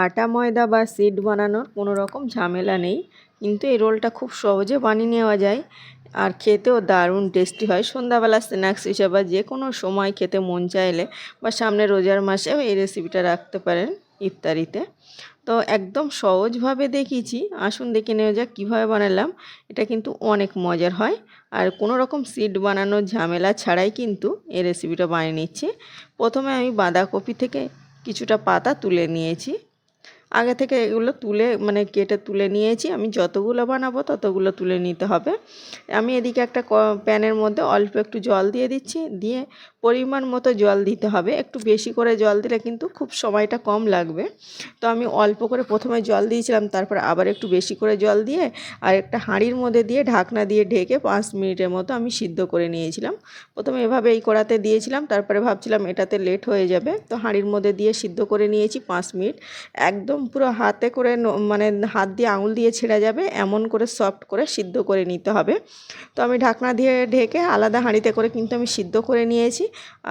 আটা ময়দা বা সিড বানানোর কোনো রকম ঝামেলা নেই, কিন্তু এই রোলটা খুব সহজে বানিয়ে নেওয়া যায় আর খেতেও দারুণ টেস্টি হয়। সন্ধ্যাবেলা স্ন্যাক্স হিসেবে যে কোনো সময় খেতে মন চাইলে বা সামনে রোজার মাসেও এই রেসিপিটা রাখতে পারেন ইফতারিতে। তো একদম সহজভাবে দেখিয়েছি, আসুন দেখে নেওয়া যাক কীভাবে বানালাম। এটা কিন্তু অনেক মজার হয় আর কোনো রকম সিড বানানোর ঝামেলা ছাড়াই কিন্তু এই রেসিপিটা বানিয়ে নিচ্ছি। প্রথমে আমি বাঁধাকপি থেকে কিছুটা পাতা তুলে নিয়েছি। আগে থেকে এগুলো কেটে তুলে নিয়েছি। আমি যতগুলো বানাবো ততগুলো তুলে নিতে হবে। আমি এদিকে একটা প্যানের মধ্যে অল্প একটু জল দিয়ে দিচ্ছি, দিয়ে পরিমাণ মতো জল দিতে হবে। একটু বেশি করে জল দিলে কিন্তু খুব সময়টা কম লাগবে। তো আমি অল্প করে প্রথমে জল দিয়েছিলাম, তারপর আবার একটু বেশি করে জল দিয়ে আর একটা হাঁড়ির মধ্যে দিয়ে ঢাকনা দিয়ে ঢেকে 5 মিনিটের মতো আমি সিদ্ধ করে নিয়েছিলাম। প্রথমে এভাবে এই কড়াতে দিয়েছিলাম, তারপরে ভাবছিলাম এটাতে লেট হয়ে যাবে, তো হাঁড়ির মধ্যে দিয়ে সিদ্ধ করে নিয়েছি 5 মিনিট। একদম পুরো হাতে করে হাত দিয়ে আঙুল দিয়ে ছেড়ে যাবে এমন করে সফট করে সিদ্ধ করে নিতে হবে। তো আমি ঢাকনা দিয়ে ঢেকে আলাদা হাঁড়িতে করে কিন্তু আমি সিদ্ধ করে নিয়েছি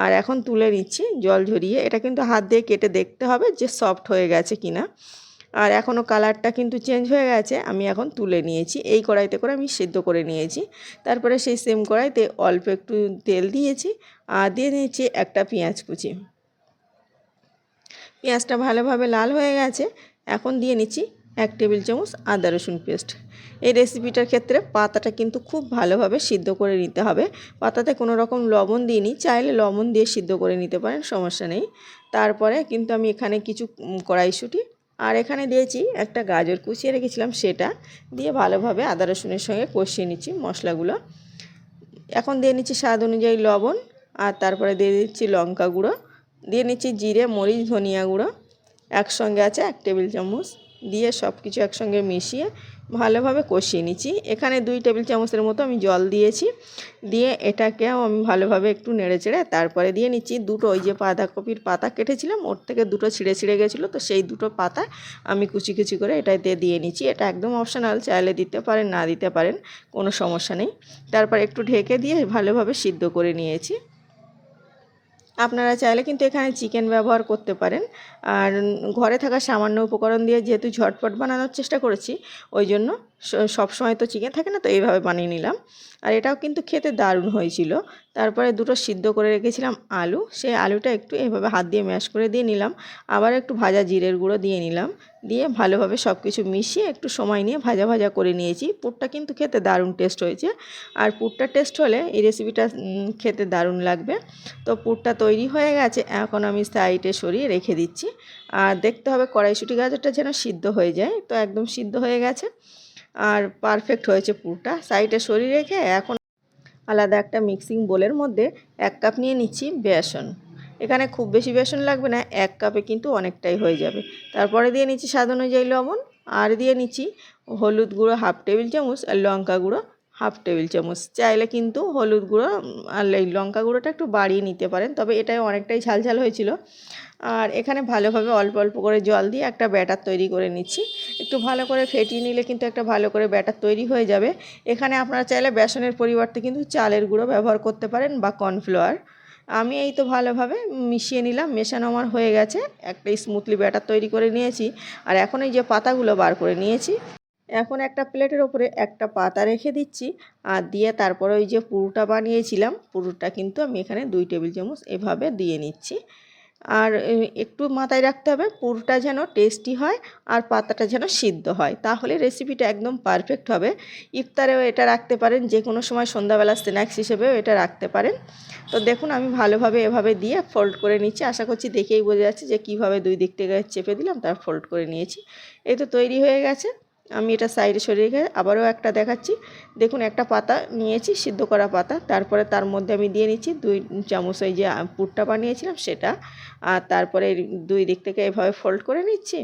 আর এখন তুলে নিচ্ছি জল ঝরিয়ে। এটা কিন্তু হাত দিয়ে কেটে দেখতে হবে যে সফট হয়ে গেছে কিনা। আর এখনও কালারটা কিন্তু চেঞ্জ হয়ে গেছে। আমি এখন তুলে নিয়েছি, এই কড়াইতে করে আমি সিদ্ধ করে নিয়েছি। তারপরে সেই সেম কড়াইতে অল্প একটু তেল দিয়েছি আর দিয়ে নিয়েছি একটা পেঁয়াজ কুচি। পেঁয়াজটা ভালোভাবে লাল হয়ে গেছে, এখন দিয়ে নিচ্ছি 1 টেবিল চামচ আদা রসুন পেস্ট। এই রেসিপিটার ক্ষেত্রে পাতাটা কিন্তু খুব ভালোভাবে সিদ্ধ করে নিতে হবে। পাতাতে কোনো রকম লবণ দিইনি, চাইলে লবণ দিয়ে সিদ্ধ করে নিতে পারেন, সমস্যা নেই। তারপরে কিন্তু আমি এখানে কিছু কড়াইশুঁটি আর এখানে দিয়েছি একটা গাজর কুচিয়ে রেখেছিলাম, সেটা দিয়ে ভালোভাবে আদা রসুনের সঙ্গে কষিয়ে নিচ্ছি মশলাগুলো। এখন দিয়ে নিচ্ছি স্বাদ অনুযায়ী লবণ আর তারপরে দিয়ে দিচ্ছি লঙ্কা গুঁড়ো, দিয়ে নিচ্ছি জিরে মরিচ ধনিয়া গুঁড়ো একসঙ্গে আছে 1 টেবিল চামচ, দিয়ে সব কিছু একসঙ্গে মিশিয়ে ভালোভাবে কষিয়ে নিচ্ছি। এখানে 2 টেবিল চামচের মতো আমি জল দিয়েছি, দিয়ে এটাকেও আমি ভালোভাবে একটু নেড়ে চেড়ে তারপরে দিয়ে নিচ্ছি দুটো ওই যে বাঁধাকপির পাতা কেটেছিলাম ওর থেকে দুটো ছিঁড়ে গেছিলো, তো সেই দুটো পাতা আমি কুচি কুচি করে এটাতে দিয়ে নিচ্ছি। এটা একদম অপশনাল, চাইলে দিতে পারেন না দিতে পারেন, কোনো সমস্যা নেই। তারপর একটু ঢেকে দিয়ে ভালোভাবে সিদ্ধ করে নিয়েছি। আপনারা চাইলে কিন্তু এখানে চিকেন ব্যবহার করতে পারেন। আর ঘরে থাকা সামান্য উপকরণ দিয়ে যেহেতু ঝটপট বানানোর চেষ্টা করেছি, ওই জন্য সবসময় তো চিকেন থাকে না, তো এইভাবে বানিয়ে নিলাম। আর এটাও কিন্তু খেতে দারুণ হয়েছিল। তারপরে দুটো সিদ্ধ করে রেখেছিলাম আলু, সেই আলুটা একটু এভাবে হাত দিয়ে ম্যাশ করে দিয়ে নিলাম। আবার একটু ভাজা জিরের গুঁড়ো দিয়ে নিলাম, দিয়ে ভালোভাবে সব কিছু মিশিয়ে একটু সময় নিয়ে ভাজা ভাজা করে নিয়েছি। পুরটা কিন্তু খেতে দারুণ টেস্ট হয়েছে। আর পুরটা টেস্ট হলে এই রেসিপিটা খেতে দারুণ লাগবে। তো পুরটা তৈরি হয়ে গেছে, এখন আমি সাইডে সরিয়ে রেখে দিচ্ছি। আর দেখতে হবে কড়াইশুঁটি গাজরটা যেন সিদ্ধ হয়ে যায়। তো একদম সিদ্ধ হয়ে গেছে আর পারফেক্ট হয়েছে পুরটা। সাইডে সরিয়ে রেখে এখন আলাদা একটা মিক্সিং বোলের মধ্যে 1 কাপ নিয়ে নিচ্ছি বেসন। এখানে খুব বেশি বেসন লাগবে না, 1 কাপে কিন্তু অনেকটাই হয়ে যাবে। তারপরে দিয়ে নিচ্ছি স্বাদ অনুযায়ী লবণ আর দিয়ে নিচ্ছি হলুদ গুঁড়ো 1/2 টেবিল চামচ আর লঙ্কা গুঁড়ো 1/2 টেবিল চামচ। চাইলে কিন্তু হলুদ গুঁড়ো আর এই লঙ্কা গুঁড়োটা একটু বাড়িয়ে নিতে পারেন, তবে এটাই অনেকটাই ঝালঝাল হয়েছিল। আর এখানে ভালোভাবে অল্প অল্প করে জল দিয়ে একটা ব্যাটার তৈরি করে নিচ্ছি। একটু ভালো করে ফেটিয়ে নিলে কিন্তু একটা ভালো করে ব্যাটার তৈরি হয়ে যাবে। এখানে আপনারা চাইলে বেসনের পরিবর্তে কিন্তু চালের গুঁড়ো ব্যবহার করতে পারেন বা কর্নফ্লাওয়ার। আমি এই তো ভালোভাবে মিশিয়ে নিলাম, মেশানো আমার হয়ে গেছে, একটা স্মুথলি ব্যাটার তৈরি করে নিয়েছি। আর এখন এই যে পাতাগুলো বার করে নিয়েছি, এখন একটা প্লেটের ওপরে একটা পাতা রেখে দিচ্ছি আর দিয়ে তারপরে ওই যে পুরোটা বানিয়েছিলাম, পুরোটা কিন্তু আমি এখানে 2 টেবিল চামচ এভাবে দিয়ে নিচ্ছি। আর একটু মাথায় রাখতে হবে পুরটা যেন টেস্টি হয় আর পাতাটা যেন সিদ্ধ হয়, তাহলে রেসিপিটা একদম পারফেক্ট হবে। ইফতারেও এটা রাখতে পারেন, যে কোনো সময় সন্ধ্যাবেলা স্ন্যাক্স হিসেবেও এটা রাখতে পারেন। তো দেখুন আমি ভালোভাবে এভাবে দিয়ে ফোল্ড করে নিচ্ছি। আশা করছি দেখেই বোঝা যাচ্ছে যে কীভাবে 2 দিক থেকে চেপে দিলাম, তার ফোল্ড করে নিয়েছি। এই তো তৈরি হয়ে গেছে। আমি এটা সাইডে সরিয়ে রেখে আবারও একটা দেখাচ্ছি। দেখুন একটা পাতা নিয়েছি, সিদ্ধ করা পাতা, তারপরে তার মধ্যে আমি দিয়ে নিচ্ছি 2 চামচ ওই যে পুরটা বানিয়েছিলাম সেটা। আর তারপরে 2 দিক থেকে এভাবে ফোল্ড করে নিচ্ছি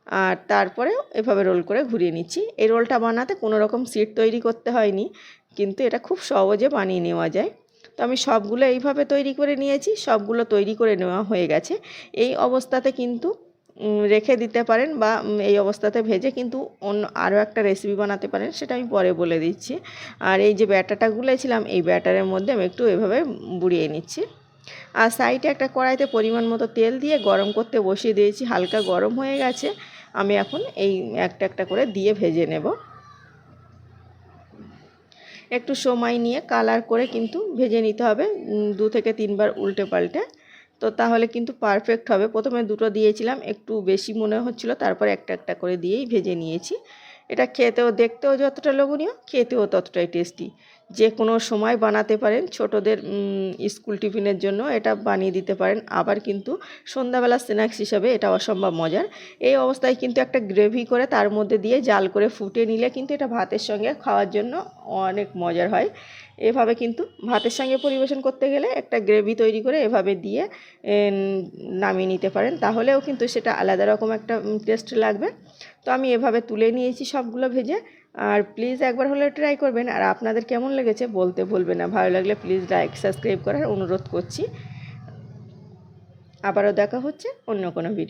আর তারপরে এভাবে রোল করে ঘুরিয়ে নিচ্ছি। এই রোলটা বানাতে কোনো রকম সিট তৈরি করতে হয়নি, কিন্তু এটা খুব সহজে বানিয়ে নেওয়া যায়। তো আমি সবগুলো এইভাবে তৈরি করে নিয়েছি, সবগুলো তৈরি করে নেওয়া হয়ে গেছে। এই অবস্থাতে কিন্তু রেখে দিতে পারেন বা এই অবস্থাতে ভেজে কিন্তু অন্য আরও একটা রেসিপি বানাতে পারেন, সেটা আমি পরে বলে দিচ্ছি। আর এই যে ব্যাটারটা গুলেছিলাম, এই ব্যাটারের মধ্যে আমি একটু এভাবে বুড়িয়ে নিচ্ছি। আর সাইডে একটা কড়াইতে পরিমাণ মতো তেল দিয়ে গরম করতে বসিয়ে দিয়েছি। হালকা গরম হয়ে গেছে, আমি এখন এই একটা একটা করে দিয়ে ভেজে নেব। একটু সময় নিয়ে কালার করে কিন্তু ভেজে নিতে হবে, 2 থেকে 3 বার উল্টে পাল্টে, তো তাহলে কিন্তু পারফেক্ট হবে। প্রথমে দুটো দিয়েছিলাম, একটু বেশি মনে হচ্ছিল, তারপর একটা একটা করে দিয়েই ভেজে নিয়েছি। এটা খেতেও দেখতেও যতটা লোভনীয়, খেতেও ততটাই টেস্টি। যে কোনো সময় বানাতে পারেন, ছোটদের স্কুল টিফিনের জন্য এটা বানিয়ে দিতে পারেন। আবার কিন্তু সন্ধ্যাবেলা স্ন্যাক্স হিসাবে এটা অসম্ভব মজার। এই অবস্থায় কিন্তু একটা গ্রেভি করে তার মধ্যে দিয়ে জাল করে ফুটিয়ে নিলে কিন্তু এটা ভাতের সঙ্গে খাওয়ার জন্য অনেক মজার হয়। এভাবে কিন্তু ভাতের সঙ্গে পরিবেশন করতে গেলে একটা গ্রেভি তৈরি করে এভাবে দিয়ে নামিয়ে নিতে পারেন, তাহলেও কিন্তু সেটা আলাদা রকম একটা টেস্ট লাগবে। তো আমি এভাবে তুলে নিয়েছি সবগুলো ভেজে। আর প্লিজ একবার হলে ট্রাই করবেন। আর আপনাদের কেমন লেগেছে বলতে ভুলবেন না। ভালো লাগলে প্লিজ লাইক সাবস্ক্রাইব করার অনুরোধ করছি। আবারও দেখা হচ্ছে অন্য কোনো ভিডিও।